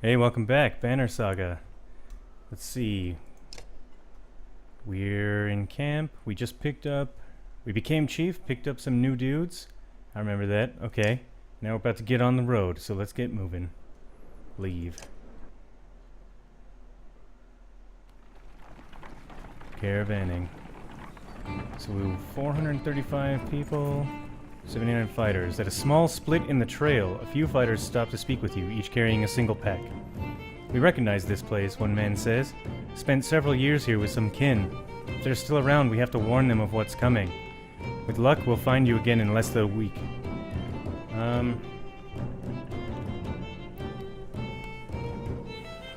Hey, welcome back, Banner Saga. Let's see. We're in camp. We became chief, picked up some new dudes. I remember that. Okay. Now we're about to get on the road, so let's get moving. Leave. Caravanning. So we were 435 people, 79 fighters. At a small split in the trail, a few fighters stopped to speak with you, each carrying a single pack. We recognize this place, one man says. Spent several years here with some kin. If they're still around, we have to warn them of what's coming. With luck, we'll find you again in less than a week.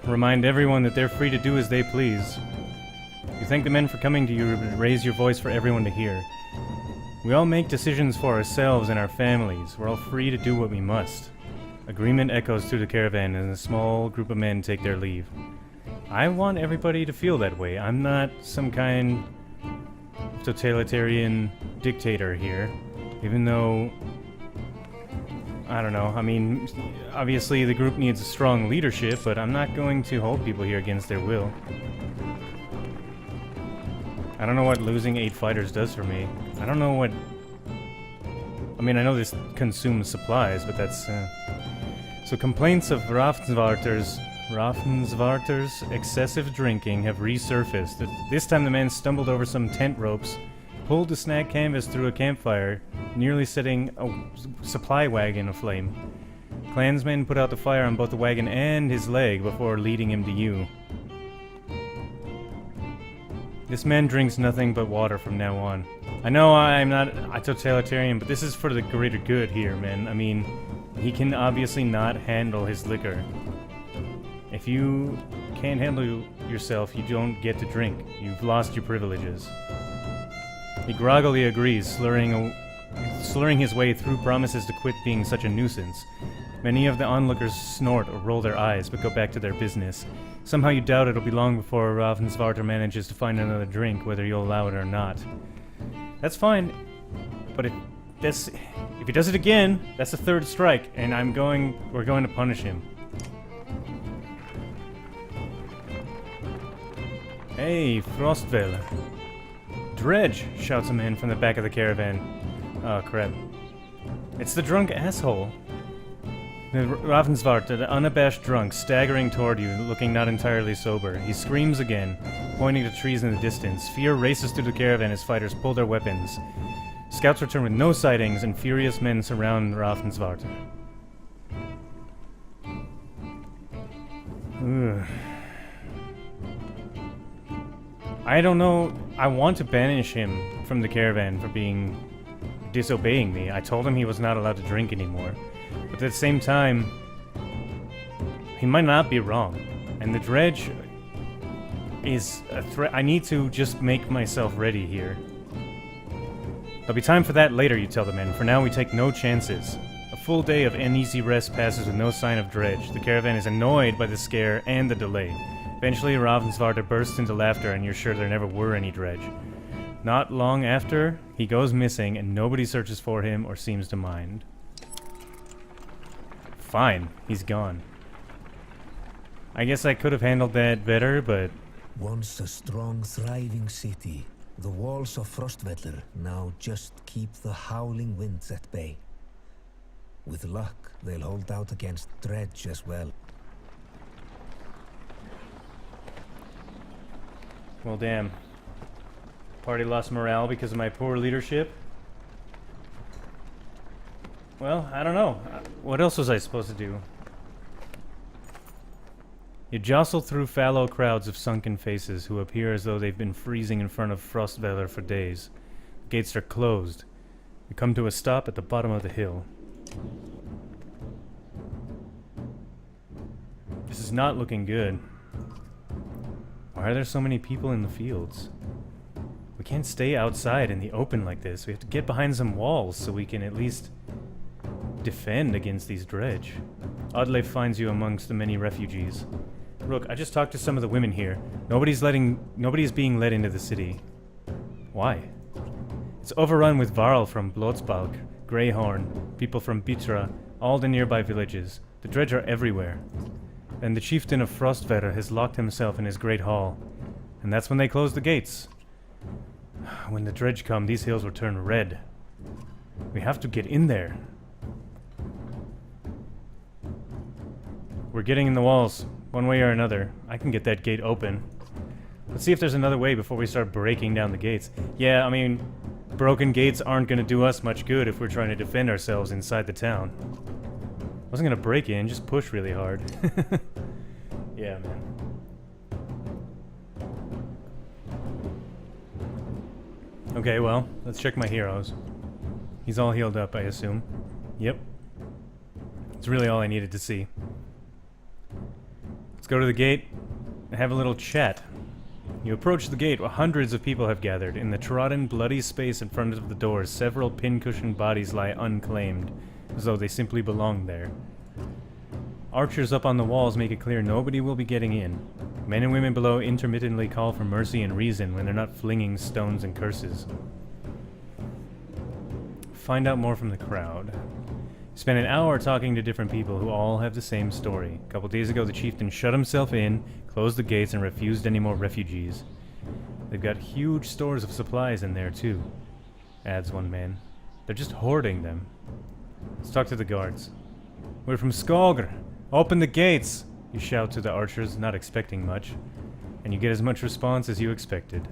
Remind everyone that they're free to do as they please. You thank the men for coming to you and raise your voice for everyone to hear. We all make decisions for ourselves and our families. We're all free to do what we must. Agreement echoes through the caravan and a small group of men take their leave. I want everybody to feel that way. I'm not some kind of totalitarian dictator here. Even though, I don't know, I mean, obviously the group needs a strong leadership, but I'm not going to hold people here against their will. I don't know what losing 8 fighters does for me. I don't know what... I mean, I know this consumes supplies, but that's... So complaints of Frostvellr's excessive drinking have resurfaced. This time the man stumbled over some tent ropes, pulled the snag canvas through a campfire, nearly setting a supply wagon aflame. Clansmen put out the fire on both the wagon and his leg before leading him to you. This man drinks nothing but water from now on. I know I'm not a totalitarian, but this is for the greater good here, man. I mean, he can obviously not handle his liquor. If you can't handle yourself, you don't get to drink. You've lost your privileges. He groggily agrees, slurring his way through promises to quit being such a nuisance. Many of the onlookers snort or roll their eyes, but go back to their business. Somehow you doubt it'll be long before Frostvellr manages to find another drink, whether you'll allow it or not. That's fine, but if he does it again, that's the 3rd strike, and we're going to punish him. Hey, Frostvellr. Dredge, shouts a man from the back of the caravan. Oh, crap. It's the drunk asshole. The Frostvellr, the unabashed drunk, staggering toward you, looking not entirely sober. He screams again, pointing to trees in the distance. Fear races through the caravan as fighters pull their weapons. Scouts return with no sightings, and furious men surround Frostvellr. I don't know. I want to banish him from the caravan for disobeying me. I told him he was not allowed to drink anymore. But at the same time, he might not be wrong. And the dredge is a threat. I need to just make myself ready here. There'll be time for that later, you tell the men. For now, we take no chances. A full day of uneasy rest passes with no sign of dredge. The caravan is annoyed by the scare and the delay. Eventually, Frostvellr bursts into laughter, and you're sure there never were any dredge. Not long after, he goes missing, and nobody searches for him or seems to mind. Fine, he's gone. I guess I could have handled that better, but... Once a strong, thriving city, the walls of Frostvellr now just keep the howling winds at bay. With luck, they'll hold out against dredge as well. Well, damn. Party lost morale because of my poor leadership? Well, I don't know. What else was I supposed to do? You jostle through fallow crowds of sunken faces who appear as though they've been freezing in front of Frostvellr for days. The gates are closed. You come to a stop at the bottom of the hill. This is not looking good. Why are there so many people in the fields? We can't stay outside in the open like this. We have to get behind some walls so we can at least defend against these dredge. Audley finds you amongst the many refugees. Rook, I just talked to some of the women here. Nobody's being let into the city. Why? It's overrun with Varl from Blodsbalk, Greyhorn, people from Bitra, all the nearby villages. The dredge are everywhere. and the chieftain of Frostvellr has locked himself in his great hall. And that's when they close the gates. When the dredge come, these hills will turn red. We have to get in there. We're getting in the walls, one way or another. I can get that gate open. Let's see if there's another way before we start breaking down the gates. Yeah, I mean, broken gates aren't gonna do us much good if we're trying to defend ourselves inside the town. Wasn't gonna break in, just push really hard. Yeah, man. Okay, well, let's check my heroes. He's all healed up, I assume. Yep. It's really all I needed to see. Let's go to the gate and have a little chat. You approach the gate where hundreds of people have gathered. In the trodden, bloody space in front of the doors, several pincushioned bodies lie unclaimed, as though they simply belong there. Archers up on the walls make it clear nobody will be getting in. Men and women below intermittently call for mercy and reason when they're not flinging stones and curses. Find out more from the crowd. Spend an hour talking to different people who all have the same story. A couple days ago, the chieftain shut himself in, closed the gates, and refused any more refugees. They've got huge stores of supplies in there, too, adds one man. They're just hoarding them. Let's talk to the guards. We're from Skogr. Open the gates! You shout to the archers, not expecting much. And you get as much response as you expected.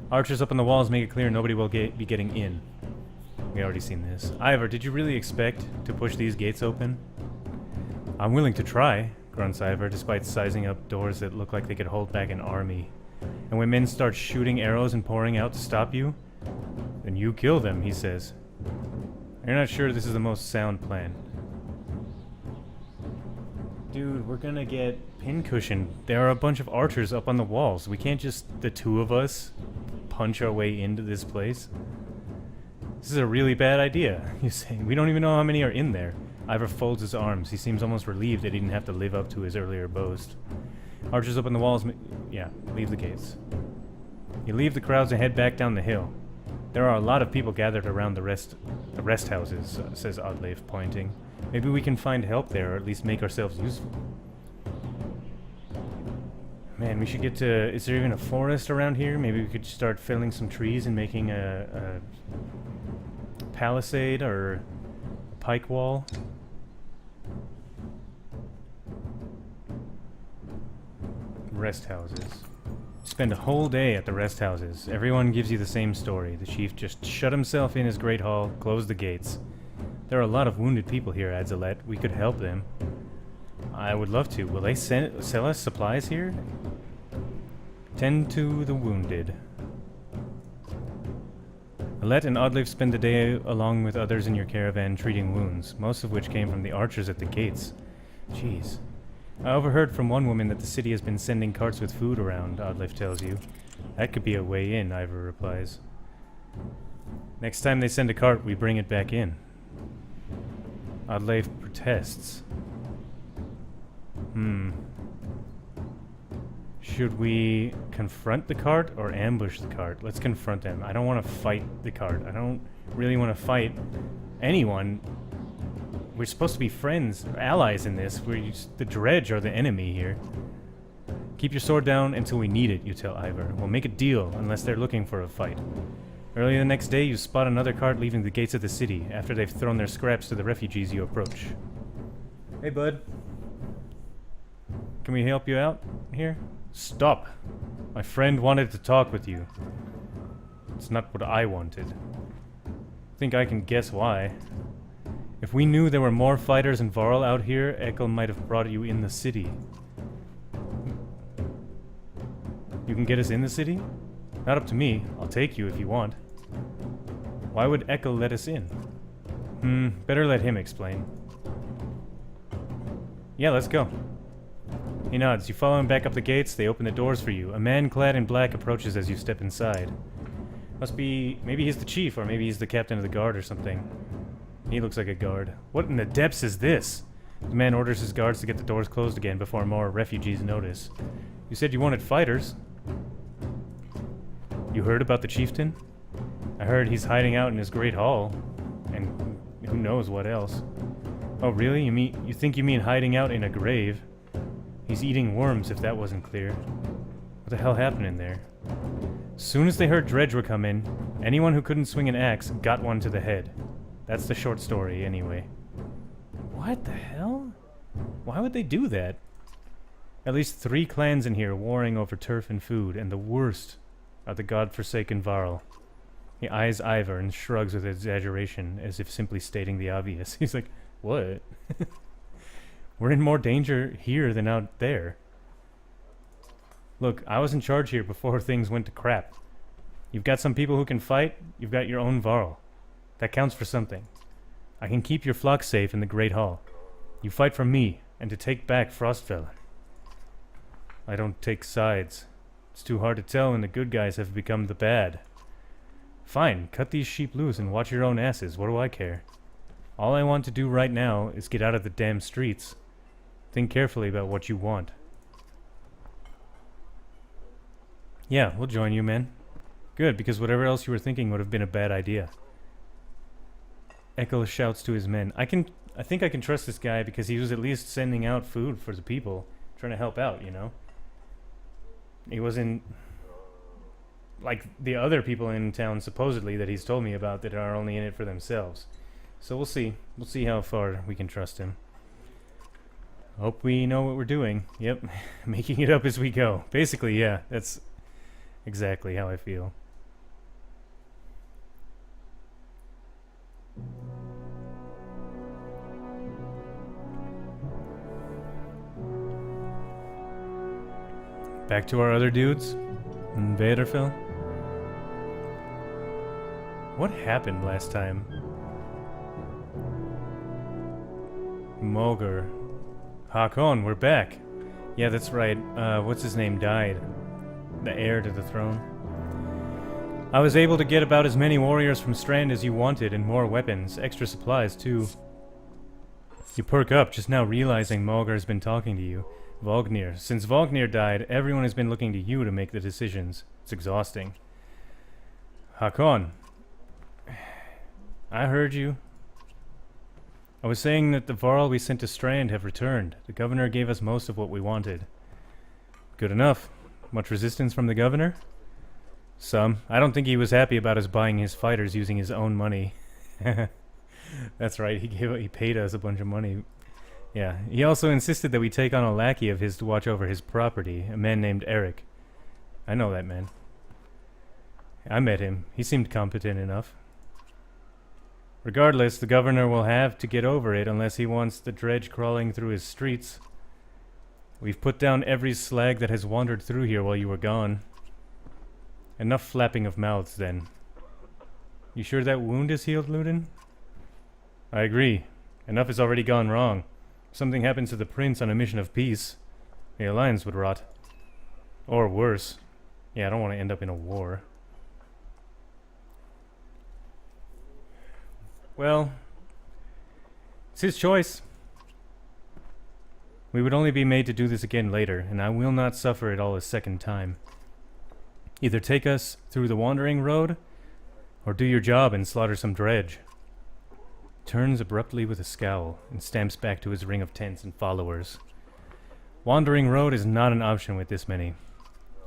Archers up on the walls make it clear nobody will be getting in. We already seen this. Ivar, did you really expect to push these gates open? I'm willing to try, grunts Ivar, despite sizing up doors that look like they could hold back an army. And when men start shooting arrows and pouring out to stop you, then you kill them, he says. You're not sure this is the most sound plan. Dude, we're gonna get pincushioned. There are a bunch of archers up on the walls. We can't just, the two of us, punch our way into this place. This is a really bad idea, you say. We don't even know how many are in there. Ivar folds his arms. He seems almost relieved that he didn't have to live up to his earlier boast. Archers up on the walls, yeah, leave the gates. You leave the crowds and head back down the hill. There are a lot of people gathered around the rest houses, says Oddleif, pointing. Maybe we can find help there, or at least make ourselves useful. Man, we should get to... Is there even a forest around here? Maybe we could start felling some trees and making a palisade or a pike wall. Rest houses. Spend a whole day at the rest houses. Everyone gives you the same story. The chief just shut himself in his great hall, closed the gates. There are a lot of wounded people here, adds Alette. We could help them. I would love to. Will they sell us supplies here? Tend to the wounded. Alette and Oddleif spend the day along with others in your caravan treating wounds, most of which came from the archers at the gates. Jeez. I overheard from one woman that the city has been sending carts with food around, Oddleif tells you. That could be a way in, Ivor replies. Next time they send a cart, we bring it back in. Oddleif protests. Should we confront the cart or ambush the cart? Let's confront them. I don't want to fight the cart. I don't really want to fight anyone. We're supposed to be friends, or allies in this. The dredge are the enemy here. Keep your sword down until we need it, you tell Ivor. We'll make a deal unless they're looking for a fight. Early the next day, you spot another cart leaving the gates of the city after they've thrown their scraps to the refugees you approach. Hey, bud. Can we help you out here? Stop. My friend wanted to talk with you. It's not what I wanted. Think I can guess why. If we knew there were more fighters in Varl out here, Ekkel might have brought you in the city. You can get us in the city? Not up to me. I'll take you if you want. Why would Ekkel let us in? Better let him explain. Yeah, let's go. He nods. You follow him back up the gates. They open the doors for you. A man clad in black approaches as you step inside. Must be... maybe he's the chief, or maybe he's the captain of the guard or something. He looks like a guard. What in the depths is this? The man orders his guards to get the doors closed again before more refugees notice. You said you wanted fighters. You heard about the chieftain? I heard he's hiding out in his great hall. And who knows what else. Oh really? You think you mean hiding out in a grave? He's eating worms, if that wasn't clear. What the hell happened in there? Soon as they heard Dredge were coming, anyone who couldn't swing an axe got one to the head. That's the short story, anyway. What the hell? Why would they do that? At least 3 clans in here warring over turf and food, and the worst are the godforsaken Varl. He eyes Ivor and shrugs with exaggeration, as if simply stating the obvious. He's like, what? We're in more danger here than out there. Look, I was in charge here before things went to crap. You've got some people who can fight, you've got your own Varl. That counts for something. I can keep your flock safe in the Great Hall. You fight for me, and to take back Frostvellr. I don't take sides. It's too hard to tell when the good guys have become the bad. Fine, cut these sheep loose and watch your own asses, what do I care? All I want to do right now is get out of the damn streets. Think carefully about what you want. Yeah, we'll join you, man. Good, because whatever else you were thinking would have been a bad idea. Echo shouts to his men. I think I can trust this guy because he was at least sending out food for the people. Trying to help out, you know? He wasn't like the other people in town, supposedly, that he's told me about that are only in it for themselves. So we'll see. We'll see how far we can trust him. Hope we know what we're doing. Yep, making it up as we go. Basically, yeah, that's exactly how I feel. Back to our other dudes in Bannerfell. What happened last time? Mulgar. Hakon, we're back. Yeah, that's right. What's his name died? The heir to the throne. I was able to get about as many warriors from Strand as you wanted, and more weapons, extra supplies too. You perk up just now realizing Mulgar's been talking to you. Vognir. Since Vognir died, everyone has been looking to you to make the decisions. It's exhausting. Hakon. I heard you. I was saying that the Varl we sent to Strand have returned. The governor gave us most of what we wanted. Good enough. Much resistance from the governor? Some. I don't think he was happy about us buying his fighters using his own money. That's right, he paid us a bunch of money. Yeah, he also insisted that we take on a lackey of his to watch over his property, a man named Eric. I know that man. I met him. He seemed competent enough. Regardless, the governor will have to get over it unless he wants the dredge crawling through his streets. We've put down every slag that has wandered through here while you were gone. Enough flapping of mouths, then. You sure that wound is healed, Ludin? I agree. Enough has already gone wrong. Something happens to the prince on a mission of peace. The Alliance would rot. Or worse. Yeah, I don't want to end up in a war. Well, it's his choice. We would only be made to do this again later, and I will not suffer it all a second time. Either take us through the wandering road, or do your job and slaughter some dredge. Turns abruptly with a scowl, and stamps back to his ring of tents and followers. Wandering road is not an option with this many.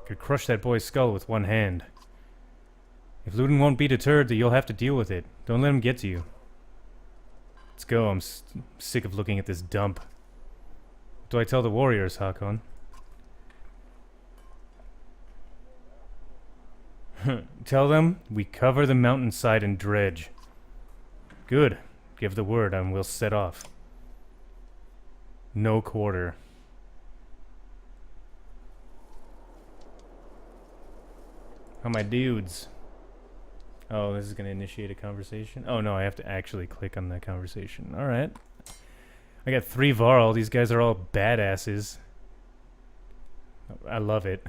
Could crush that boy's skull with one hand. If Ludin won't be deterred, then you'll have to deal with it. Don't let him get to you. Let's go, I'm sick of looking at this dump. What do I tell the warriors, Hakon? Tell them we cover the mountainside and dredge. Good. Give the word and we'll set off. No quarter. How my dudes? Oh, this is going to initiate a conversation? Oh no, I have to actually click on that conversation. Alright. I got 3 Varl. These guys are all badasses. I love it.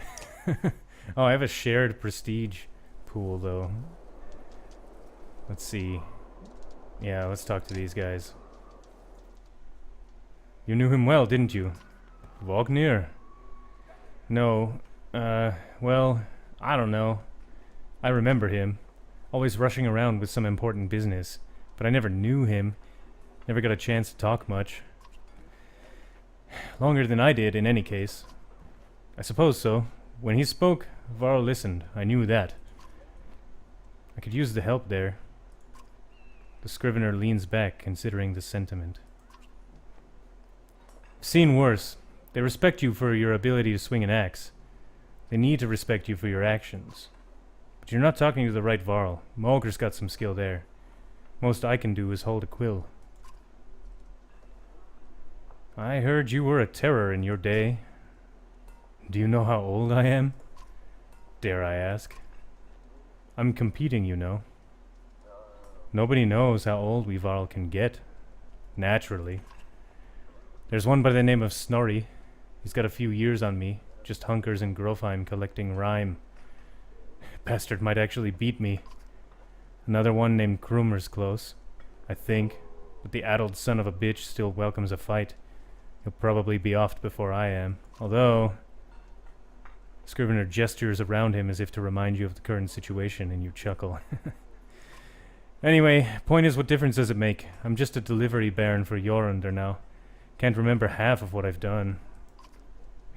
Oh, I have a shared prestige pool though. Let's see. Yeah, let's talk to these guys. You knew him well, didn't you? Vognir? No. Well, I don't know. I remember him. Always rushing around with some important business. But I never knew him. Never got a chance to talk much. Longer than I did, in any case. I suppose so. When he spoke, Varl listened. I knew that. I could use the help there. The scrivener leans back, considering the sentiment. I've seen worse. They respect you for your ability to swing an axe. They need to respect you for your actions. But you're not talking to the right Varl. Mulger's got some skill there. Most I can do is hold a quill. I heard you were a terror in your day. Do you know how old I am? Dare I ask? I'm competing, you know. Nobody knows how old we Varl can get. Naturally. There's one by the name of Snorri. He's got a few years on me. Just hunkers in Grofheim collecting rhyme. Bastard might actually beat me. Another one named Krumer's close, I think. But the addled son of a bitch still welcomes a fight. He'll probably be off before I am. Although... Scrivener gestures around him as if to remind you of the current situation, and you chuckle. Anyway, point is, what difference does it make? I'm just a delivery baron for Jorundr now. Can't remember half of what I've done.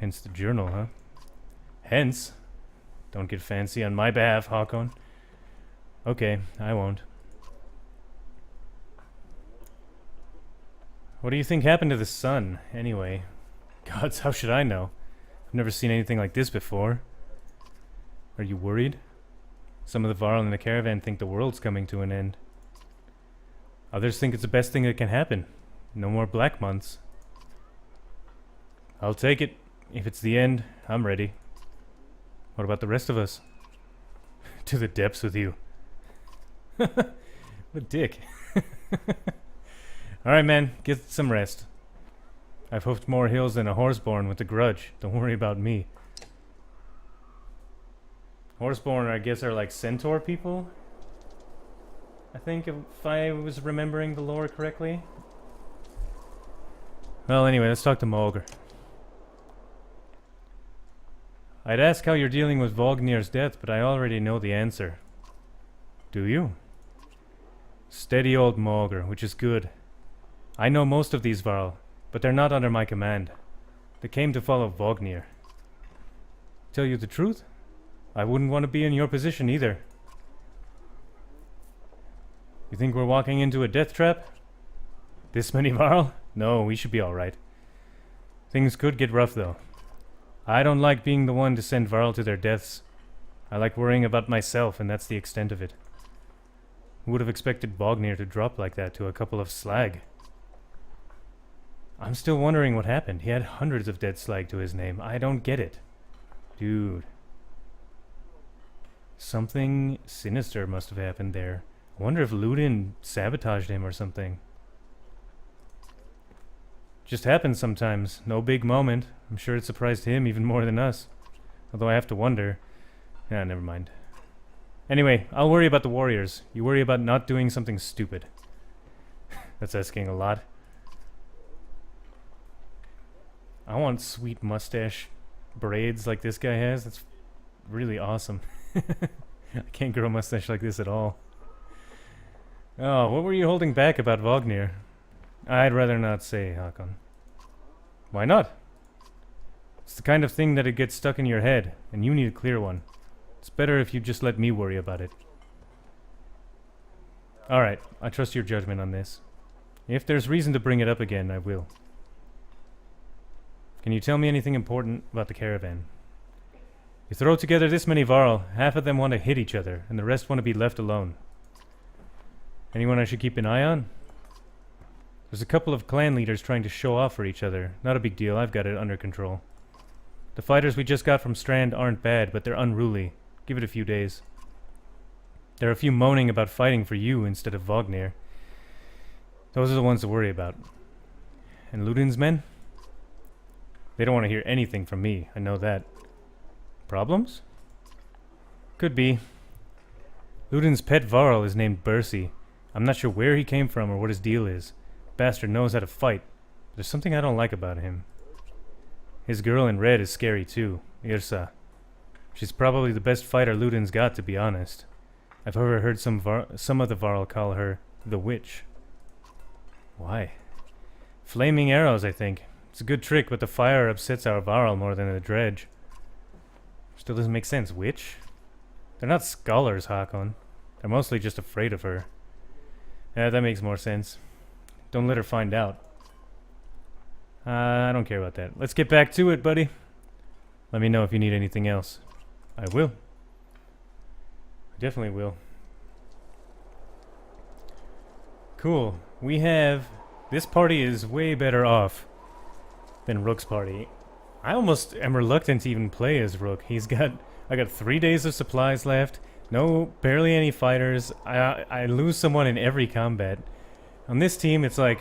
Hence the journal, huh? Hence? Don't get fancy on my behalf, Hakon. Okay, I won't. What do you think happened to the sun, anyway? Gods, how should I know? I've never seen anything like this before. Are you worried? Some of the Varl in the caravan think the world's coming to an end. Others think it's the best thing that can happen. No more black months. I'll take it. If it's the end, I'm ready. What about the rest of us? To the depths with you. What a dick. Alright, man. Get some rest. I've hoofed more hills than a horseborn with a grudge. Don't worry about me. Horseborn, I guess, are like centaur people? I think, if I was remembering the lore correctly. Well, anyway, let's talk to Mulger. I'd ask how you're dealing with Vognir's death, but I already know the answer. Do you? Steady old Mulger, which is good. I know most of these Varl, but they're not under my command. They came to follow Vognir. Tell you the truth? I wouldn't want to be in your position either. You think we're walking into a death trap? This many Varl? No, we should be alright. Things could get rough though. I don't like being the one to send Varl to their deaths. I like worrying about myself, and that's the extent of it. Who would have expected Vognir to drop like that to a couple of slag? I'm still wondering what happened. He had hundreds of dead slag to his name. I don't get it. Dude. Something sinister must have happened there. I wonder if Ludin sabotaged him or something. Just happens sometimes. No big moment. I'm sure it surprised him even more than us. Although I have to wonder. Ah, never mind. Anyway, I'll worry about the warriors. You worry about not doing something stupid. That's asking a lot. I want sweet mustache braids like this guy has. That's really awesome. I can't grow a mustache like this at all. Oh, what were you holding back about Vognir? I'd rather not say, Hakon. Why not? It's the kind of thing that it gets stuck in your head, and you need a clear one. It's better if you just let me worry about it. Alright, I trust your judgment on this. If there's reason to bring it up again, I will. Can you tell me anything important about the caravan? You throw together this many Varl, half of them want to hit each other, and the rest want to be left alone. Anyone I should keep an eye on? There's a couple of clan leaders trying to show off for each other. Not a big deal, I've got it under control. The fighters we just got from Strand aren't bad, but they're unruly. Give it a few days. There are a few moaning about fighting for you instead of Vognir. Those are the ones to worry about. And Ludin's men? They don't want to hear anything from me, I know that. Problems? Could be. Ludin's pet Varl is named Bersi. I'm not sure where he came from or what his deal is. Bastard knows how to fight. There's something I don't like about him. His girl in red is scary too, Irsa. She's probably the best fighter Ludin's got, to be honest. I've heard some of the Varl call her the Witch. Why? Flaming arrows, I think. It's a good trick, but the fire upsets our Varl more than the dredge. Still doesn't make sense. Which? They're not scholars, Hakon. They're mostly just afraid of her. Yeah, that makes more sense. Don't let her find out. I don't care about that. Let's get back to it, buddy. Let me know if you need anything else. I will. I definitely will. Cool. We have... This party is way better off than Rook's party. I almost am reluctant to even play as Rook. I got 3 days of supplies left. No, barely any fighters. I lose someone in every combat. On this team, it's like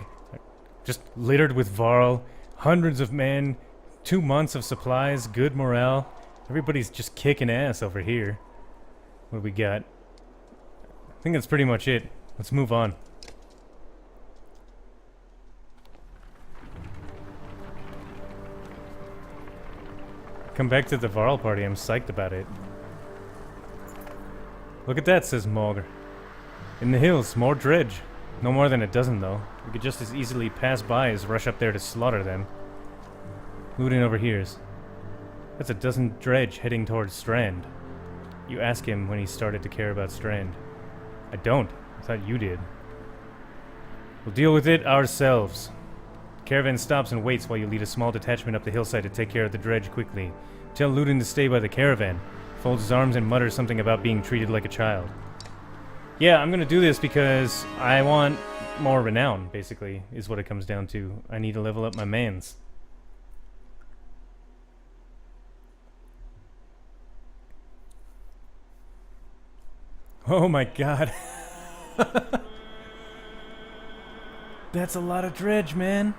just littered with Varl, hundreds of men, 2 months of supplies, good morale. Everybody's just kicking ass over here. What do we got? I think that's pretty much it. Let's move on. Come back to the Varl party. I'm psyched about it. Look at that, says Mogr. In the hills, more dredge. No more than a dozen, though. We could just as easily pass by as rush up there to slaughter them. Ludin overhears. That's a dozen dredge heading towards Strand. You ask him when he started to care about Strand. I don't. I thought you did. We'll deal with it ourselves. Caravan stops and waits while you lead a small detachment up the hillside to take care of the dredge quickly. Tell Ludin to stay by the caravan. Folds his arms and mutters something about being treated like a child. Yeah, I'm gonna do this because I want more renown, basically, is what it comes down to. I need to level up my mans. Oh my god. That's a lot of dredge, man.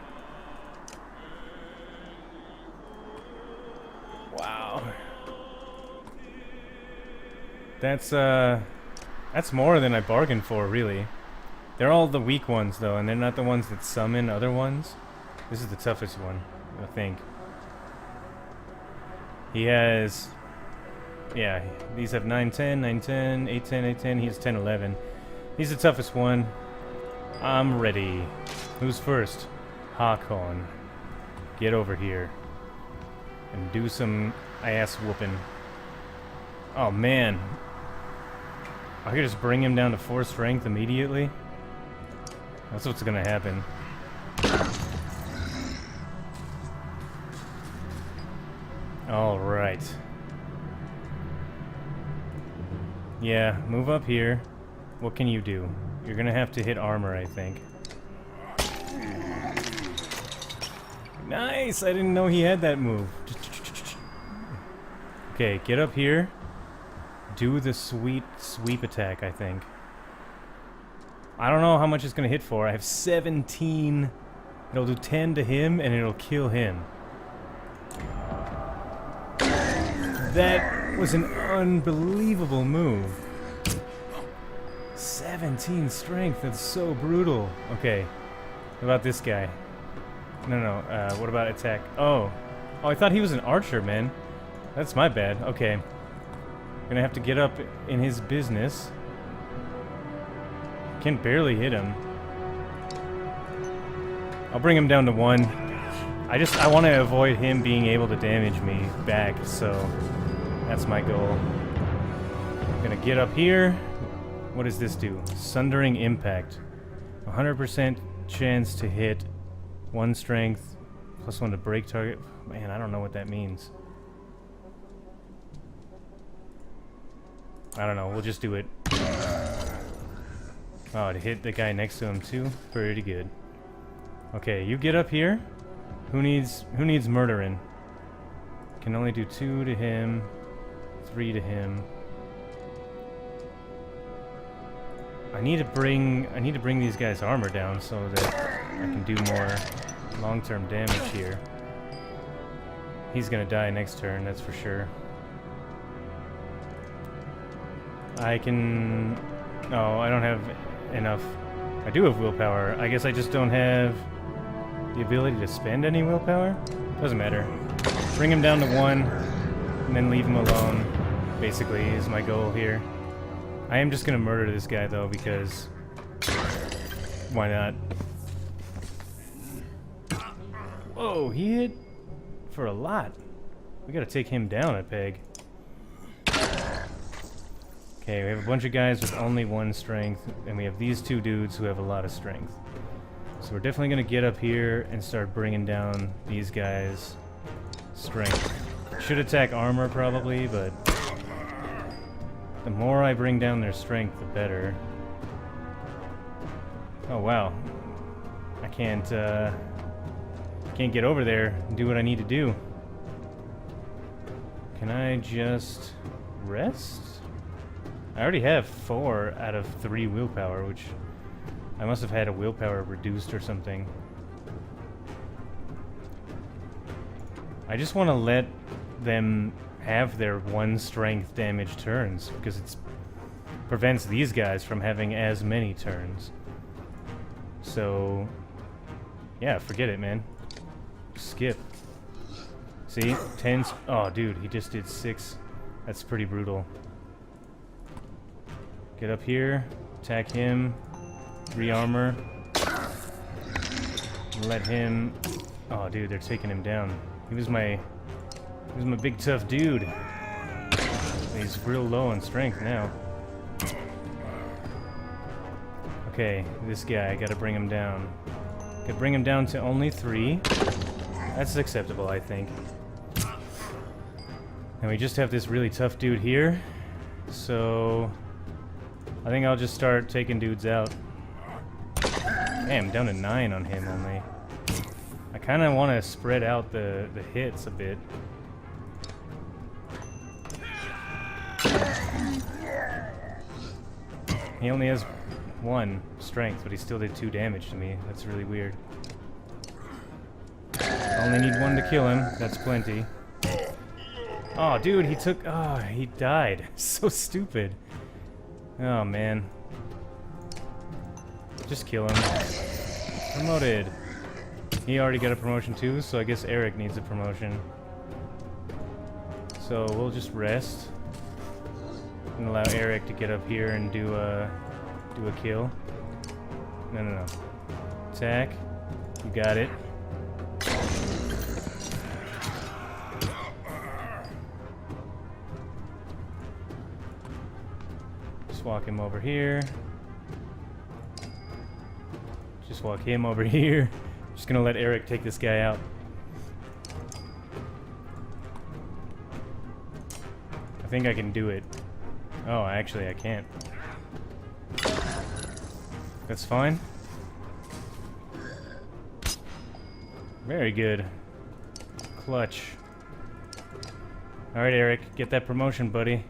Wow. That's more than I bargained for, really. They're all the weak ones, though, and they're not the ones that summon other ones. This is the toughest one, I think. He has... Yeah, these have 9-10, 9-10, 8-10, 8-10. He has 10-11. He's the toughest one. I'm ready. Who's first? Hakon. Get over here. And do some ass whooping. Oh, man. I could just bring him down to 4 strength immediately. That's what's gonna happen. Alright. Yeah, move up here. What can you do? You're gonna have to hit armor, I think. Nice! I didn't know he had that move. Okay, get up here. Do the sweep attack, I think. I don't know how much it's gonna hit for. I have 17. It'll do 10 to him, and it'll kill him. That was an unbelievable move. 17 strength, that's so brutal. Okay, what about this guy? No, what about attack? Oh, I thought he was an archer, man. That's my bad. Okay. Gonna have to get up in his business. Can barely hit him. I'll bring him down to 1. I want to avoid him being able to damage me back, so that's my goal. Gonna get up here. What does this do? Sundering Impact. 100% chance to hit. 1 strength. +1 to break target. Man, I don't know what that means. I don't know. We'll just do it. Oh, it hit the guy next to him too. Pretty good. Okay, you get up here. Who needs murdering? Can only do 2 to him, 3 to him. I need to bring these guys' armor down so that I can do more long-term damage here. He's gonna die next turn, that's for sure. No, I don't have enough. I do have willpower. I guess I just don't have the ability to spend any willpower. Doesn't matter. Bring him down to 1, and then leave him alone, basically, is my goal here. I am just gonna murder this guy, though, because... why not? Whoa, he hit for a lot. We gotta take him down a peg. Okay, we have a bunch of guys with only 1 strength, and we have these 2 dudes who have a lot of strength. So we're definitely gonna get up here and start bringing down these guys' strength. Should attack armor probably, but the more I bring down their strength, the better. Oh wow, I can't get over there and do what I need to do. Can I just rest? I already have 4 out of 3 willpower, which I must have had a willpower reduced or something. I just want to let them have their 1 strength damage turns, because it prevents these guys from having as many turns. So, yeah, forget it, man. Skip. See? 10. Oh, dude, he just did 6. That's pretty brutal. Get up here, attack him, re-armor. Let him... Oh, dude, they're taking him down. He was my big tough dude. He's real low on strength now. Okay, this guy, I gotta bring him down. Could bring him down to only 3. That's acceptable, I think. And we just have this really tough dude here. So... I think I'll just start taking dudes out. Damn, down to 9 on him only. I kind of want to spread out the hits a bit. He only has 1 strength, but he still did 2 damage to me. That's really weird. Only need 1 to kill him. That's plenty. Oh, dude, he took... Oh, he died. So stupid. Oh, man. Just kill him. Promoted. He already got a promotion too, so I guess Eric needs a promotion. So we'll just rest. And allow Eric to get up here and do a kill. No. Attack. You got it. Walk him over here. Just walk him over here. Just gonna let Eric take this guy out. I think I can do it. Oh, actually I can't. That's fine. Very good. Clutch. Alright, Eric, get that promotion, buddy.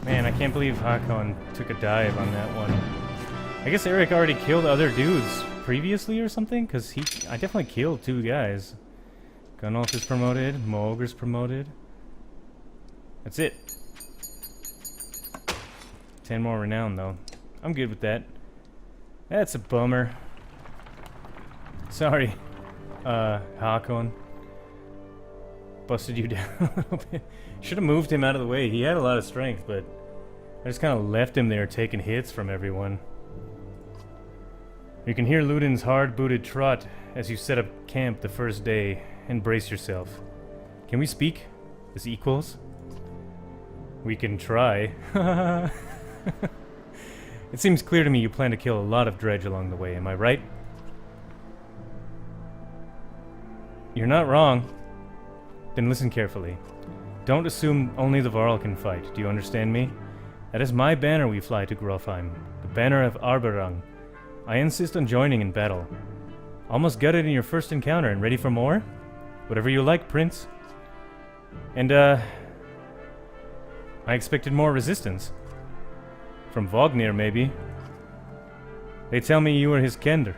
Man, I can't believe Hakon took a dive on that one. I guess Eric already killed other dudes previously or something, because I definitely killed 2 guys. Gunnulf is promoted, Moger's promoted. That's it. 10 more renown, though. I'm good with that. That's a bummer. Sorry, Hakon. Busted you down a little bit. Should have moved him out of the way. He had a lot of strength, but I just kind of left him there taking hits from everyone. You can hear Ludin's hard-booted trot as you set up camp the first day and brace yourself. Can we speak as equals? We can try. It seems clear to me you plan to kill a lot of dredge along the way, am I right? You're not wrong. Then listen carefully. Don't assume only the Varl can fight, do you understand me? That is my banner we fly to Grofheim, the banner of Arberang. I insist on joining in battle. Almost gutted in your first encounter and ready for more? Whatever you like, Prince. And, I expected more resistance. From Vognir, maybe. They tell me you were his kender.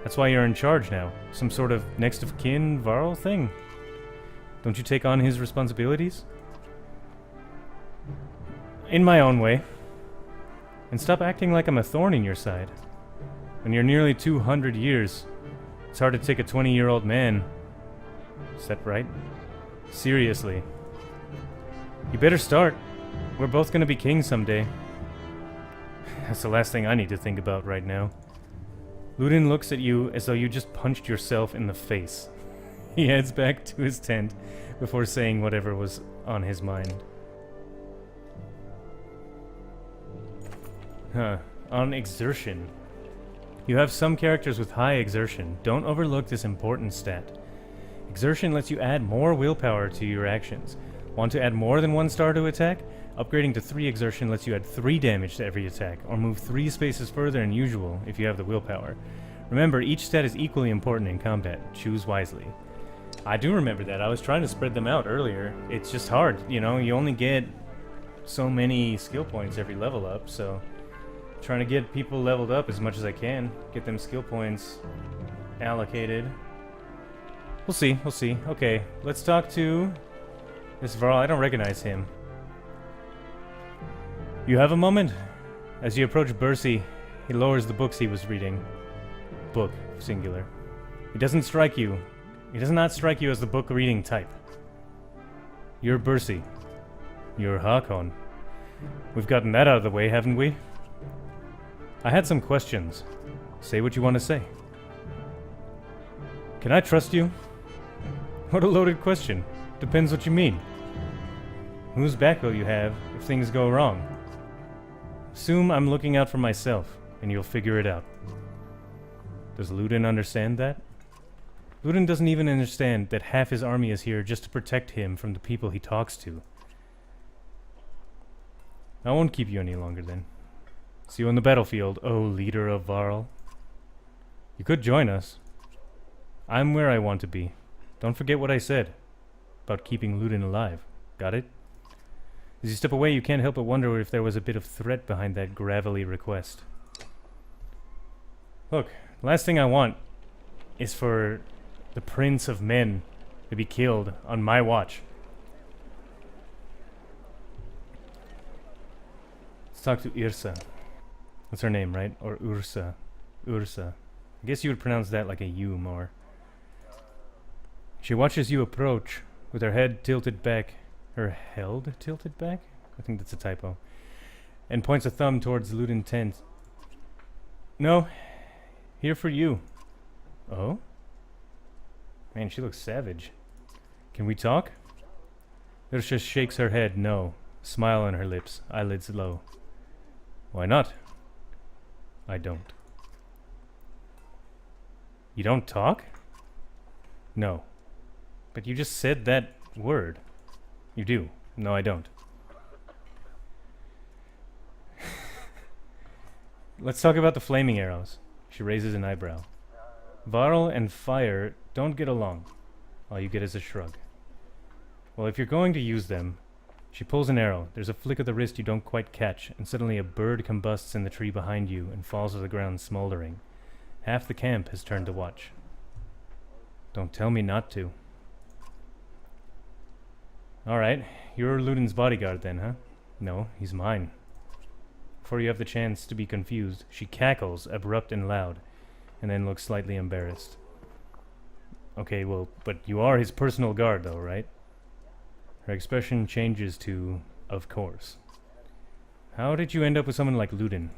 That's why you're in charge now. Some sort of next of kin Varl thing. Don't you take on his responsibilities? In my own way. And stop acting like I'm a thorn in your side. When you're nearly 200 years, it's hard to take a 20-year-old man. Is that right? Seriously. You better start. We're both gonna be kings someday. That's the last thing I need to think about right now. Ludin looks at you as though you just punched yourself in the face. He heads back to his tent before saying whatever was on his mind. On exertion. You have some characters with high exertion. Don't overlook this important stat. Exertion lets you add more willpower to your actions. Want to add more than 1 star to attack? Upgrading to 3 exertion lets you add 3 damage to every attack, or move 3 spaces further than usual if you have the willpower. Remember, each stat is equally important in combat. Choose wisely. I do remember that. I was trying to spread them out earlier. It's just hard, you know? You only get so many skill points every level up, so... trying to get people leveled up as much as I can. Get them skill points allocated. We'll see, we'll see. Okay, let's talk to... this Varl. I don't recognize him. You have a moment? As you approach Bercy, he lowers the books he was reading. Book, singular. He doesn't strike you. He does not strike you as the book reading type. You're Bercy. You're Hakon. We've gotten that out of the way, haven't we? I had some questions. Say what you want to say. Can I trust you? What a loaded question. Depends what you mean. Whose back will you have if things go wrong? Assume I'm looking out for myself, and you'll figure it out. Does Ludin understand that? Ludin doesn't even understand that half his army is here just to protect him from the people he talks to. I won't keep you any longer then. See you on the battlefield, oh leader of Varl. You could join us. I'm where I want to be. Don't forget what I said about keeping Ludin alive. Got it? As you step away, you can't help but wonder if there was a bit of threat behind that gravelly request. Look, the last thing I want is for the Prince of Men to be killed on my watch. Let's talk to Yrsa. That's her name, right? Or Ursa. Ursa. I guess you would pronounce that like a U more. She watches you approach with her head tilted back. Her held tilted back? I think that's a typo. And points a thumb towards Ludin tent. No. Here for you. Oh? Man, she looks savage. Can we talk? Ursa shakes her head no. Smile on her lips. Eyelids low. Why not? I don't. You don't talk? No. But you just said that word. You do. No, I don't. Let's talk about the flaming arrows. She raises an eyebrow. Varl and fire don't get along. All you get is a shrug. Well, if you're going to use them... She pulls an arrow. There's a flick of the wrist you don't quite catch, and suddenly a bird combusts in the tree behind you and falls to the ground smoldering. Half the camp has turned to watch. Don't tell me not to. Alright, you're Ludin's bodyguard then, huh? No, he's mine. Before you have the chance to be confused, she cackles, abrupt and loud, and then looks slightly embarrassed. Okay, well, but you are his personal guard though, right? Her expression changes to, of course. How did you end up with someone like Ludin?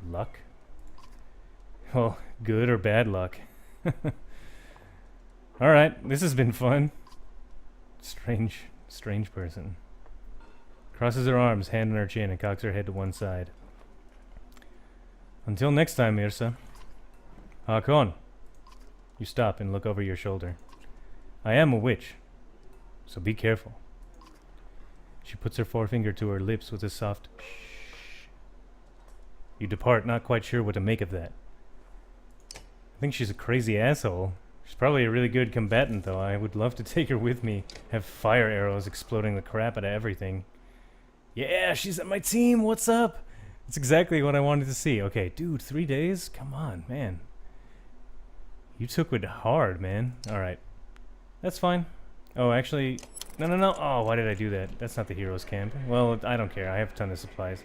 Luck? Well, good or bad luck. Alright, this has been fun. Strange person. Crosses her arms, hand on her chin, and cocks her head to one side. Until next time, Yrsa. Hakon. You stop and look over your shoulder. I am a witch, so be careful. She puts her forefinger to her lips with a soft shh. You depart, not quite sure what to make of that. I think she's a crazy asshole. She's probably a really good combatant, though. I would love to take her with me. Have fire arrows exploding the crap out of everything. Yeah, she's at my team. What's up? That's exactly what I wanted to see. Okay, dude, 3 days? Come on, man. You took it hard, man. Alright. That's fine. Oh, actually... No. Oh, why did I do that? That's not the hero's camp. Well, I don't care. I have a ton of supplies.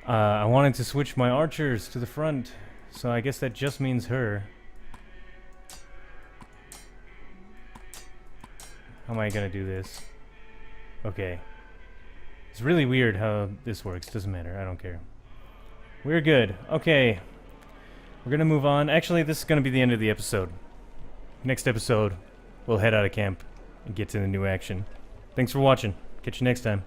I wanted to switch my archers to the front, so I guess that just means her. How am I gonna do this? Okay. It's really weird how this works. Doesn't matter. I don't care. We're good. Okay. We're gonna move on. Actually, this is gonna be the end of the episode. Next episode, we'll head out of camp and get to the new action. Thanks for watching. Catch you next time.